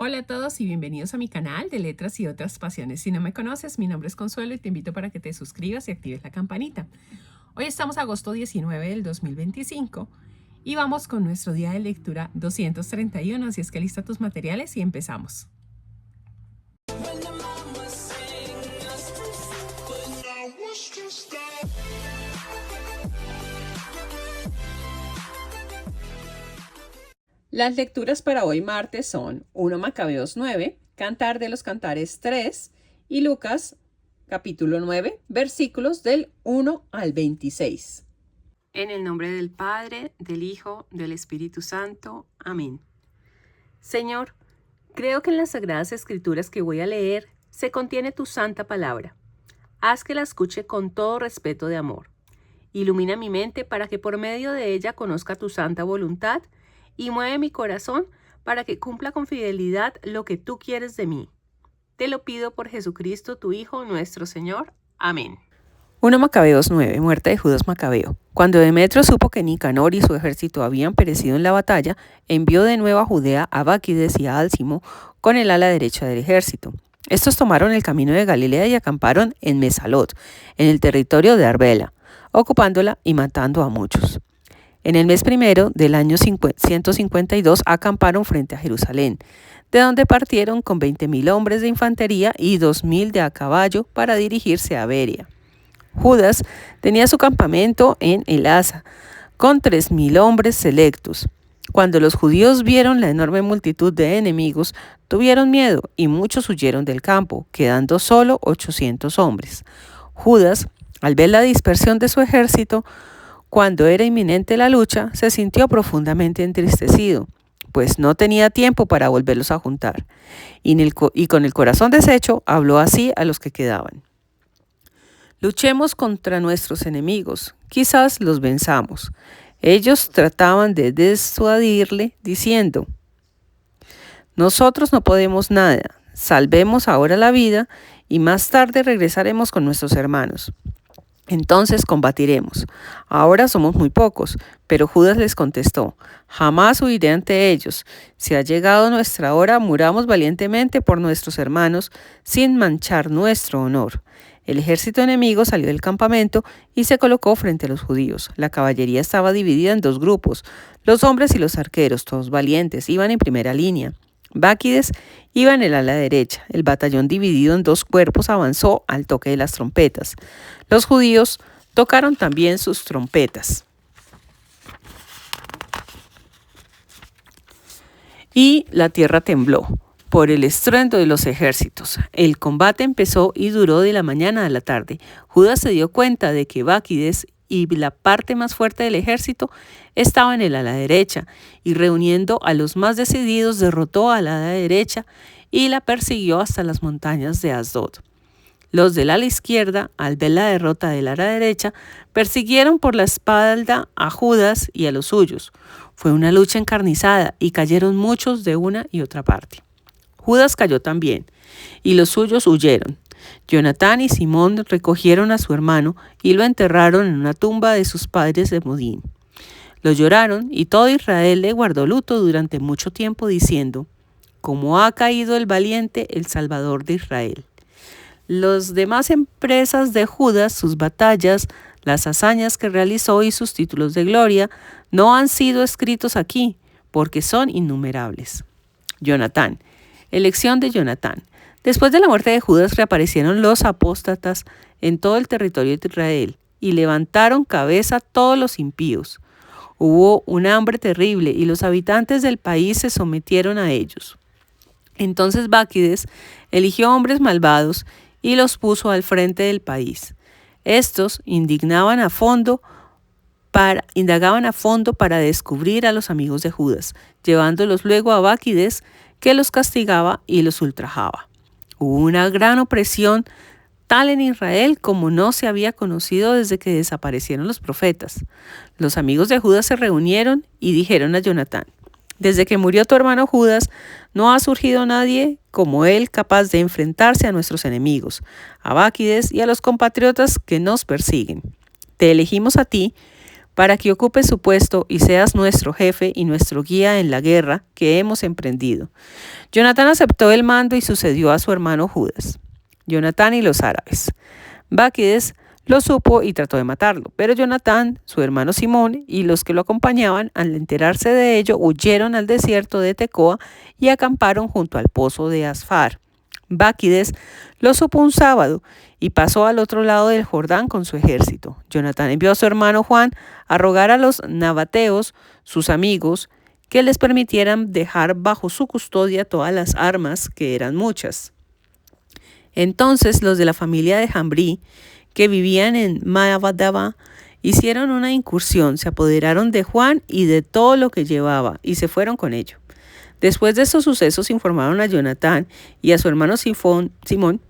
Hola a todos y bienvenidos a mi canal de Letras y otras pasiones. Si no me conoces, mi nombre es Consuelo y te invito para que te suscribas y actives la campanita. Hoy estamos agosto 19 del 2025 y vamos con nuestro día de lectura 231, así es que lista tus materiales y empezamos. Las lecturas para hoy martes son 1 Macabeos 9, Cantar de los Cantares 3 y Lucas capítulo 9, versículos del 1 al 26. En el nombre del Padre, del Hijo, del Espíritu Santo. Amén. Señor, creo que en las Sagradas Escrituras que voy a leer se contiene tu santa palabra. Haz que la escuche con todo respeto de amor. Ilumina mi mente para que por medio de ella conozca tu santa voluntad y mueve mi corazón para que cumpla con fidelidad lo que tú quieres de mí. Te lo pido por Jesucristo, tu Hijo, nuestro Señor. Amén. 1 Macabeos 9, muerte de Judas Macabeo. Cuando Demetrio supo que Nicanor y su ejército habían perecido en la batalla, envió de nuevo a Judea a Báquides y a Álcimo con el ala derecha del ejército. Estos tomaron el camino de Galilea y acamparon en Mesalot, en el territorio de Arbela, ocupándola y matando a muchos. En el mes primero del año 152 acamparon frente a Jerusalén, de donde partieron con 20.000 hombres de infantería y 2.000 de a caballo para dirigirse a Beria. Judas tenía su campamento en Elasa, con 3.000 hombres selectos. Cuando los judíos vieron la enorme multitud de enemigos, tuvieron miedo y muchos huyeron del campo, quedando solo 800 hombres. Judas, al ver la dispersión de su ejército, cuando era inminente la lucha, se sintió profundamente entristecido, pues no tenía tiempo para volverlos a juntar. Y con el corazón deshecho, habló así a los que quedaban. Luchemos contra nuestros enemigos, quizás los venzamos. Ellos trataban de disuadirle, diciendo: nosotros no podemos nada, salvemos ahora la vida y más tarde regresaremos con nuestros hermanos. Entonces combatiremos. Ahora somos muy pocos. Pero Judas les contestó: jamás huiré ante ellos. Si ha llegado nuestra hora, muramos valientemente por nuestros hermanos, sin manchar nuestro honor. El ejército enemigo salió del campamento y se colocó frente a los judíos. La caballería estaba dividida en dos grupos. Los hombres y los arqueros, todos valientes, iban en primera línea. Báquides iba en el ala derecha. El batallón, dividido en dos cuerpos, avanzó al toque de las trompetas. Los judíos tocaron también sus trompetas. Y la tierra tembló por el estruendo de los ejércitos. El combate empezó y duró de la mañana a la tarde. Judas se dio cuenta de que Báquides y la parte más fuerte del ejército estaba en el ala derecha, y reuniendo a los más decididos derrotó al ala derecha y la persiguió hasta las montañas de Asdod. Los del ala izquierda, al ver la derrota del ala derecha, persiguieron por la espalda a Judas y a los suyos. Fue una lucha encarnizada y cayeron muchos de una y otra parte. Judas cayó también, y los suyos huyeron. Jonatán y Simón recogieron a su hermano y lo enterraron en una tumba de sus padres de Modín. Lo lloraron y todo Israel le guardó luto durante mucho tiempo, diciendo: como ha caído el valiente, el Salvador de Israel. Las demás empresas de Judas, sus batallas, las hazañas que realizó y sus títulos de gloria, no han sido escritos aquí, porque son innumerables. Jonatán. Elección de Jonatán. Después de la muerte de Judas reaparecieron los apóstatas en todo el territorio de Israel y levantaron cabeza todos los impíos. Hubo un hambre terrible y los habitantes del país se sometieron a ellos. Entonces Báquides eligió hombres malvados y los puso al frente del país. Estos indagaban a fondo para descubrir a los amigos de Judas, llevándolos luego a Báquides, que los castigaba y los ultrajaba. Hubo una gran opresión tal en Israel como no se había conocido desde que desaparecieron los profetas. Los amigos de Judas se reunieron y dijeron a Jonatán: desde que murió tu hermano Judas, no ha surgido nadie como él capaz de enfrentarse a nuestros enemigos, a Báquides y a los compatriotas que nos persiguen. Te elegimos a ti para que ocupes su puesto y seas nuestro jefe y nuestro guía en la guerra que hemos emprendido. Jonatán aceptó el mando y sucedió a su hermano Judas. Jonatán y los árabes. Báquides lo supo y trató de matarlo, pero Jonatán, su hermano Simón y los que lo acompañaban, al enterarse de ello, huyeron al desierto de Tecoa y acamparon junto al pozo de Asfar. Báquides lo supo un sábado y pasó al otro lado del Jordán con su ejército. Jonatán envió a su hermano Juan a rogar a los nabateos, sus amigos, que les permitieran dejar bajo su custodia todas las armas, que eran muchas. Entonces los de la familia de Jambrí, que vivían en Maabadaba, hicieron una incursión, se apoderaron de Juan y de todo lo que llevaba, y se fueron con ello. Después de estos sucesos informaron a Jonatán y a su hermano Simón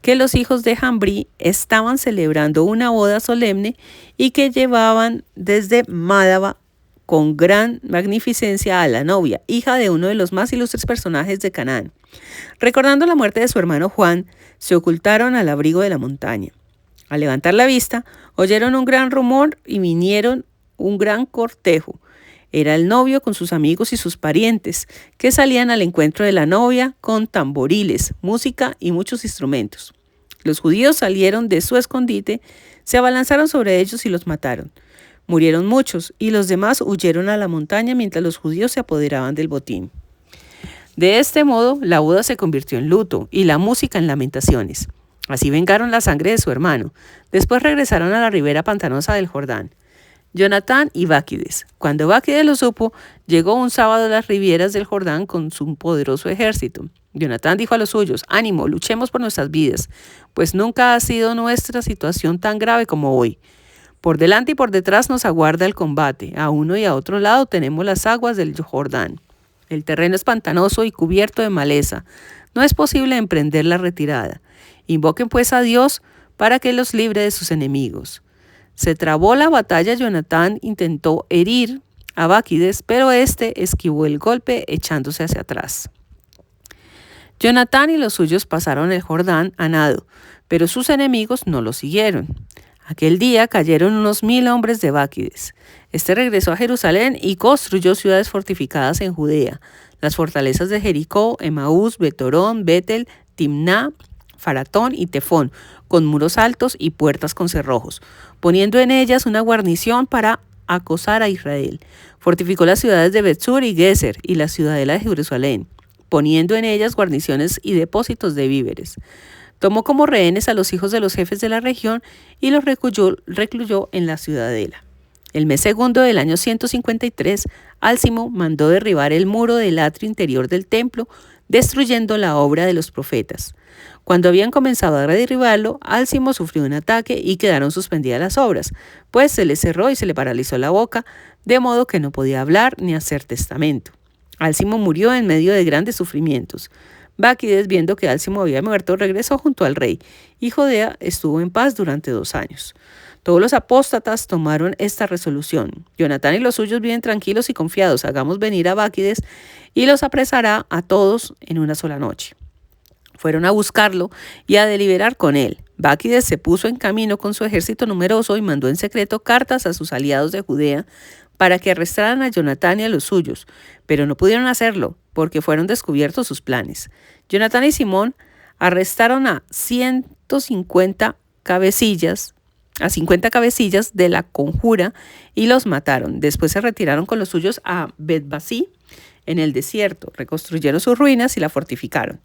que los hijos de Jambrí estaban celebrando una boda solemne y que llevaban desde Mádaba con gran magnificencia a la novia, hija de uno de los más ilustres personajes de Canaán. Recordando la muerte de su hermano Juan, se ocultaron al abrigo de la montaña. Al levantar la vista, oyeron un gran rumor y vinieron un gran cortejo. Era el novio con sus amigos y sus parientes, que salían al encuentro de la novia con tamboriles, música y muchos instrumentos. Los judíos salieron de su escondite, se abalanzaron sobre ellos y los mataron. Murieron muchos, y los demás huyeron a la montaña mientras los judíos se apoderaban del botín. De este modo, la boda se convirtió en luto y la música en lamentaciones. Así vengaron la sangre de su hermano. Después regresaron a la ribera pantanosa del Jordán. Jonatán y Báquides. Cuando Báquides lo supo, llegó un sábado a las ribieras del Jordán con su poderoso ejército. Jonatán dijo a los suyos: «Ánimo, luchemos por nuestras vidas, pues nunca ha sido nuestra situación tan grave como hoy. Por delante y por detrás nos aguarda el combate. A uno y a otro lado tenemos las aguas del Jordán. El terreno es pantanoso y cubierto de maleza. No es posible emprender la retirada. Invoquen pues a Dios para que los libre de sus enemigos». Se trabó la batalla. Jonatán intentó herir a Báquides, pero éste esquivó el golpe echándose hacia atrás. Jonatán y los suyos pasaron el Jordán a nado, pero sus enemigos no lo siguieron. Aquel día cayeron unos 1000 hombres de Báquides. Este regresó a Jerusalén y construyó ciudades fortificadas en Judea, las fortalezas de Jericó, Emaús, Betorón, Betel, Timná, Faratón y Tefón, con muros altos y puertas con cerrojos, poniendo en ellas una guarnición para acosar a Israel. Fortificó las ciudades de Betsur y Geser y la ciudadela de Jerusalén, poniendo en ellas guarniciones y depósitos de víveres. Tomó como rehenes a los hijos de los jefes de la región y los recluyó en la ciudadela. El mes segundo del año 153, Álcimo mandó derribar el muro del atrio interior del templo, destruyendo la obra de los profetas. Cuando habían comenzado a derribarlo, Álcimo sufrió un ataque y quedaron suspendidas las obras, pues se le cerró y se le paralizó la boca, de modo que no podía hablar ni hacer testamento. Álcimo murió en medio de grandes sufrimientos. Báquides, viendo que Álcimo había muerto, regresó junto al rey, y Judea estuvo en paz durante 2 años. Todos los apóstatas tomaron esta resolución. Jonatán y los suyos viven tranquilos y confiados. Hagamos venir a Báquides y los apresará a todos en una sola noche. Fueron a buscarlo y a deliberar con él. Báquides se puso en camino con su ejército numeroso y mandó en secreto cartas a sus aliados de Judea para que arrestaran a Jonatán y a los suyos, pero no pudieron hacerlo porque fueron descubiertos sus planes. Jonatán y Simón arrestaron a 50 cabecillas de la conjura y los mataron. Después se retiraron con los suyos a Bet-Basí en el desierto, reconstruyeron sus ruinas y la fortificaron.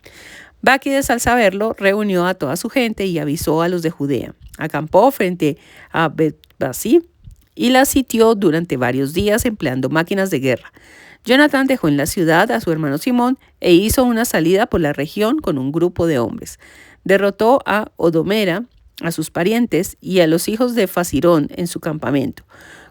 Báquides, al saberlo, reunió a toda su gente y avisó a los de Judea. Acampó frente a Bet-Basí y la sitió durante varios días empleando máquinas de guerra. Jonatán dejó en la ciudad a su hermano Simón e hizo una salida por la región con un grupo de hombres. Derrotó a Odomera, a sus parientes y a los hijos de Fasirón en su campamento.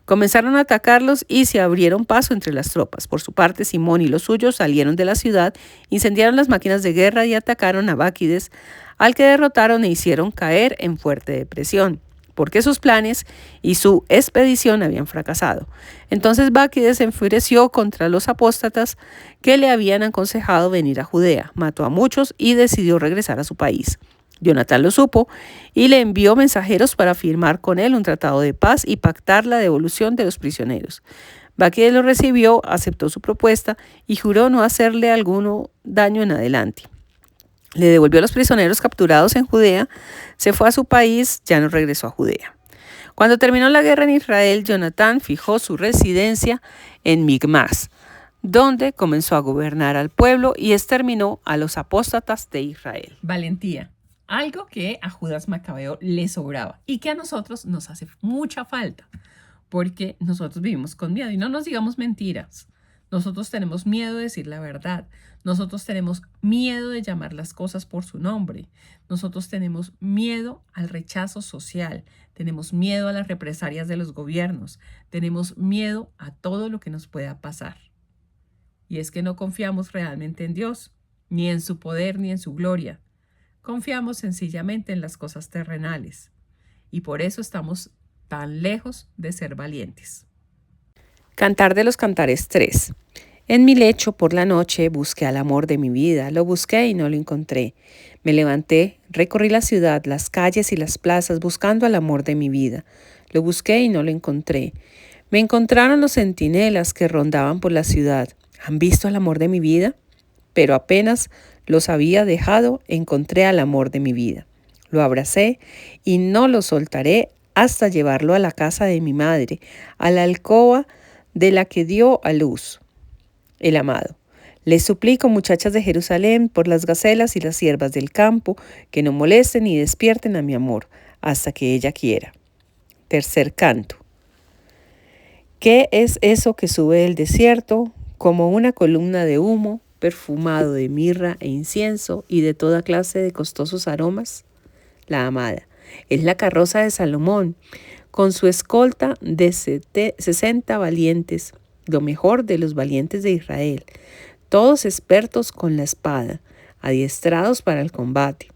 Comenzaron a atacarlos y se abrieron paso entre las tropas. Por su parte, Simón y los suyos salieron de la ciudad, incendiaron las máquinas de guerra y atacaron a Báquides, al que derrotaron e hicieron caer en fuerte depresión, porque sus planes y su expedición habían fracasado. Entonces Báquides se enfureció contra los apóstatas que le habían aconsejado venir a Judea, mató a muchos y decidió regresar a su país. Jonatán lo supo y le envió mensajeros para firmar con él un tratado de paz y pactar la devolución de los prisioneros. Baquías lo recibió, aceptó su propuesta y juró no hacerle alguno daño en adelante. Le devolvió a los prisioneros capturados en Judea, se fue a su país, ya no regresó a Judea. Cuando terminó la guerra en Israel, Jonatán fijó su residencia en Migmas, donde comenzó a gobernar al pueblo y exterminó a los apóstatas de Israel. Valentía, algo que a Judas Macabeo le sobraba y que a nosotros nos hace mucha falta, porque nosotros vivimos con miedo y no nos digamos mentiras. Nosotros tenemos miedo de decir la verdad. Nosotros tenemos miedo de llamar las cosas por su nombre. Nosotros tenemos miedo al rechazo social. Tenemos miedo a las represalias de los gobiernos. Tenemos miedo a todo lo que nos pueda pasar. Y es que no confiamos realmente en Dios, ni en su poder, ni en su gloria. Confiamos sencillamente en las cosas terrenales. Y por eso estamos tan lejos de ser valientes. Cantar de los Cantares 3. En mi lecho por la noche busqué al amor de mi vida, lo busqué y no lo encontré. Me levanté, recorrí la ciudad, las calles y las plazas buscando al amor de mi vida. Lo busqué y no lo encontré. Me encontraron los centinelas que rondaban por la ciudad. ¿Han visto al amor de mi vida? Pero apenas los había dejado, encontré al amor de mi vida. Lo abracé y no lo soltaré hasta llevarlo a la casa de mi madre, a la alcoba de la que dio a luz el amado. Les suplico, muchachas de Jerusalén, por las gacelas y las ciervas del campo, que no molesten ni despierten a mi amor, hasta que ella quiera. Tercer canto. ¿Qué es eso que sube del desierto? Como una columna de humo, perfumado de mirra e incienso y de toda clase de costosos aromas. La amada. Es la carroza de Salomón, con su escolta de 60 valientes, lo mejor de los valientes de Israel, todos expertos con la espada, adiestrados para el combate,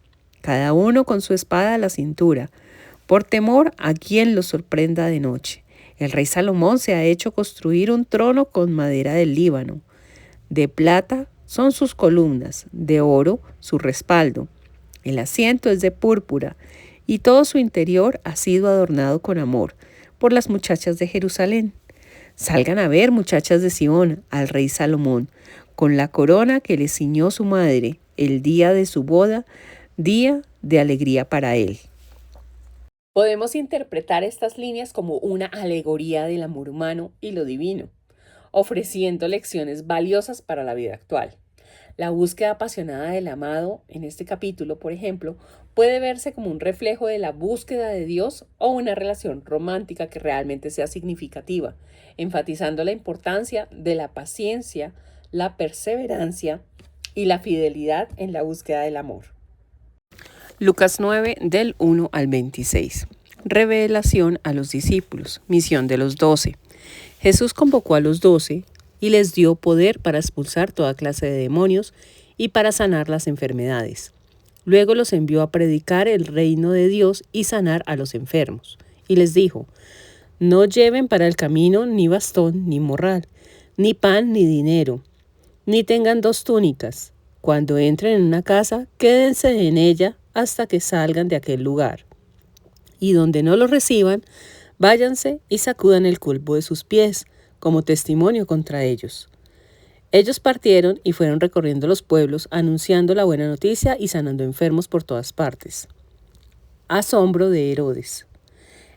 cada uno con su espada a la cintura, por temor a quien los sorprenda de noche. El rey Salomón se ha hecho construir un trono con madera del Líbano. De plata son sus columnas, de oro su respaldo. El asiento es de púrpura, y todo su interior ha sido adornado con amor por las muchachas de Jerusalén. Salgan a ver, muchachas de Sión, al rey Salomón, con la corona que le ciñó su madre, el día de su boda, día de alegría para él. Podemos interpretar estas líneas como una alegoría del amor humano y lo divino, ofreciendo lecciones valiosas para la vida actual. La búsqueda apasionada del amado, en este capítulo, por ejemplo, puede verse como un reflejo de la búsqueda de Dios o una relación romántica que realmente sea significativa, enfatizando la importancia de la paciencia, la perseverancia y la fidelidad en la búsqueda del amor. Lucas 9, del 1 al 26. Revelación a los discípulos. Misión de los 12. Jesús convocó a los 12 y les dio poder para expulsar toda clase de demonios y para sanar las enfermedades. Luego los envió a predicar el reino de Dios y sanar a los enfermos. Y les dijo: no lleven para el camino ni bastón ni morral, ni pan ni dinero, ni tengan 2 túnicas. Cuando entren en una casa, quédense en ella hasta que salgan de aquel lugar. Y donde no los reciban, váyanse y sacudan el polvo de sus pies, como testimonio contra ellos. Ellos partieron y fueron recorriendo los pueblos, anunciando la buena noticia y sanando enfermos por todas partes. Asombro de Herodes.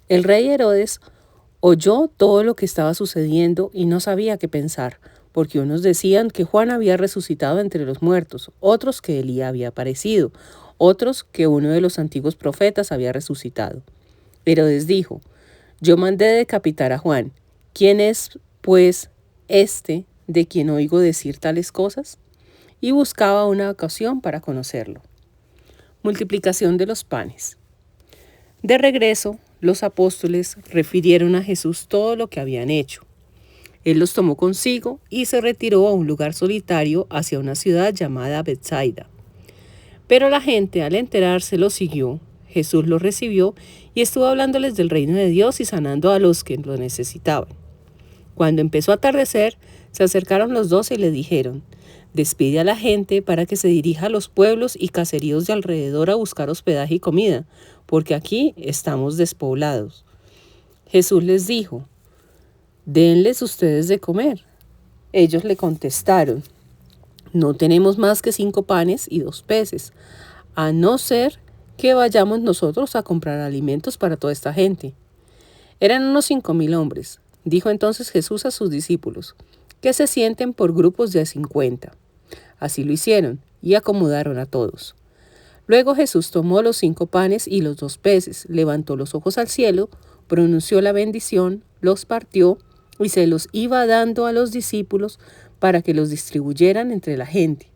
El rey Herodes oyó todo lo que estaba sucediendo y no sabía qué pensar, porque unos decían que Juan había resucitado entre los muertos, otros que Elías había aparecido, otros que uno de los antiguos profetas había resucitado. Herodes dijo: yo mandé decapitar a Juan. ¿Quién es, pues, este de quien oigo decir tales cosas? Y buscaba una ocasión para conocerlo. Multiplicación de los panes. De regreso, los apóstoles refirieron a Jesús todo lo que habían hecho. Él los tomó consigo y se retiró a un lugar solitario hacia una ciudad llamada Betsaida. Pero la gente, al enterarse, lo siguió. Jesús los recibió y estuvo hablándoles del reino de Dios y sanando a los que lo necesitaban. Cuando empezó a atardecer, se acercaron los 12 y le dijeron: Despide a la gente para que se dirija a los pueblos y caseríos de alrededor a buscar hospedaje y comida, porque aquí estamos despoblados. Jesús les dijo, denles ustedes de comer. Ellos le contestaron, no tenemos más que 5 panes y 2 peces, a no ser que vayamos nosotros a comprar alimentos para toda esta gente. Eran unos 5,000 hombres. Dijo entonces Jesús a sus discípulos, que se sienten por grupos de 50. Así lo hicieron y acomodaron a todos. Luego Jesús tomó los 5 panes y los 2 peces, levantó los ojos al cielo, pronunció la bendición, los partió y se los iba dando a los discípulos para que los distribuyeran entre la gente.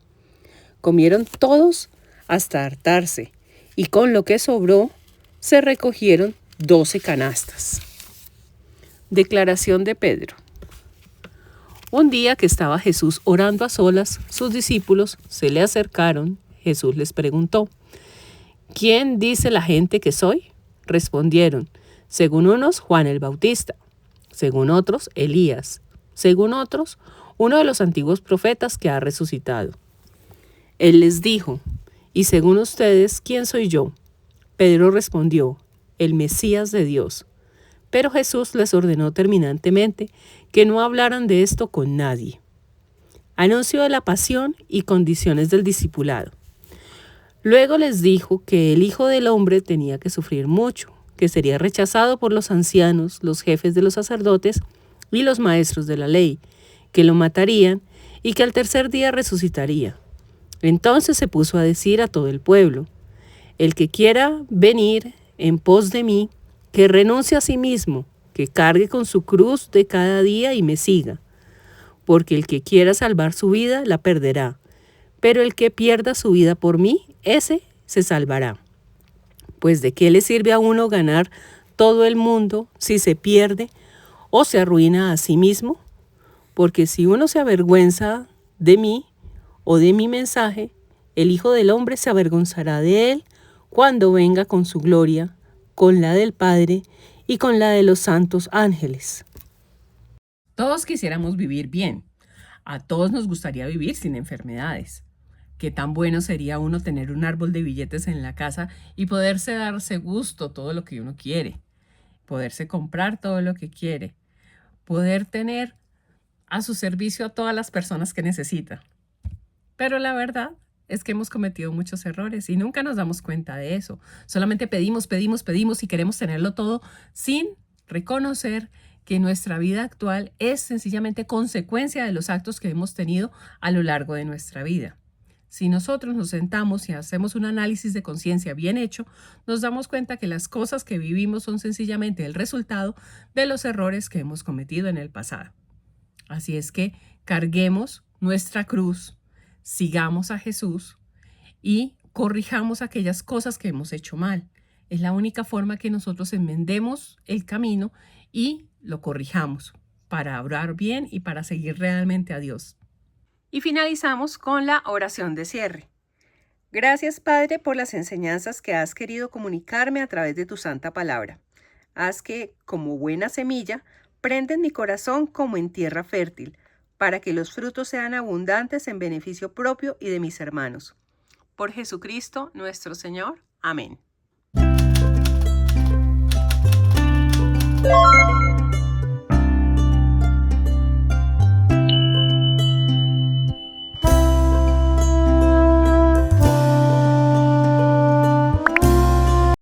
Comieron todos hasta hartarse, y con lo que sobró se recogieron 12 canastas. Declaración de Pedro. Un día que estaba Jesús orando a solas, sus discípulos se le acercaron. Jesús les preguntó, ¿quién dice la gente que soy? Respondieron, según unos, Juan el Bautista, según otros, Elías, según otros, uno de los antiguos profetas que ha resucitado. Él les dijo, ¿y según ustedes, quién soy yo? Pedro respondió, el Mesías de Dios. Pero Jesús les ordenó terminantemente que no hablaran de esto con nadie. Anuncio de la pasión y condiciones del discipulado. Luego les dijo que el Hijo del Hombre tenía que sufrir mucho, que sería rechazado por los ancianos, los jefes de los sacerdotes y los maestros de la ley, que lo matarían y que al tercer día resucitaría. Entonces se puso a decir a todo el pueblo, el que quiera venir en pos de mí, que renuncie a sí mismo, que cargue con su cruz de cada día y me siga. Porque el que quiera salvar su vida, la perderá. Pero el que pierda su vida por mí, ese se salvará. Pues ¿de qué le sirve a uno ganar todo el mundo si se pierde o se arruina a sí mismo? Porque si uno se avergüenza de mí o de mi mensaje, el Hijo del Hombre se avergonzará de él cuando venga con su gloria, con la del Padre y con la de los santos ángeles. Todos quisiéramos vivir bien. A todos nos gustaría vivir sin enfermedades. Qué tan bueno sería uno tener un árbol de billetes en la casa y poderse darse gusto todo lo que uno quiere, poderse comprar todo lo que quiere, poder tener a su servicio a todas las personas que necesita. Pero la verdad es que hemos cometido muchos errores y nunca nos damos cuenta de eso. Solamente pedimos y queremos tenerlo todo sin reconocer que nuestra vida actual es sencillamente consecuencia de los actos que hemos tenido a lo largo de nuestra vida. Si nosotros nos sentamos y hacemos un análisis de conciencia bien hecho, nos damos cuenta que las cosas que vivimos son sencillamente el resultado de los errores que hemos cometido en el pasado. Así es que carguemos nuestra cruz, sigamos a Jesús y corrijamos aquellas cosas que hemos hecho mal. Es la única forma que nosotros enmendemos el camino y lo corrijamos para orar bien y para seguir realmente a Dios. Y finalizamos con la oración de cierre. Gracias, Padre, por las enseñanzas que has querido comunicarme a través de tu santa palabra. Haz que, como buena semilla, prenda en mi corazón como en tierra fértil, para que los frutos sean abundantes en beneficio propio y de mis hermanos. Por Jesucristo nuestro Señor. Amén.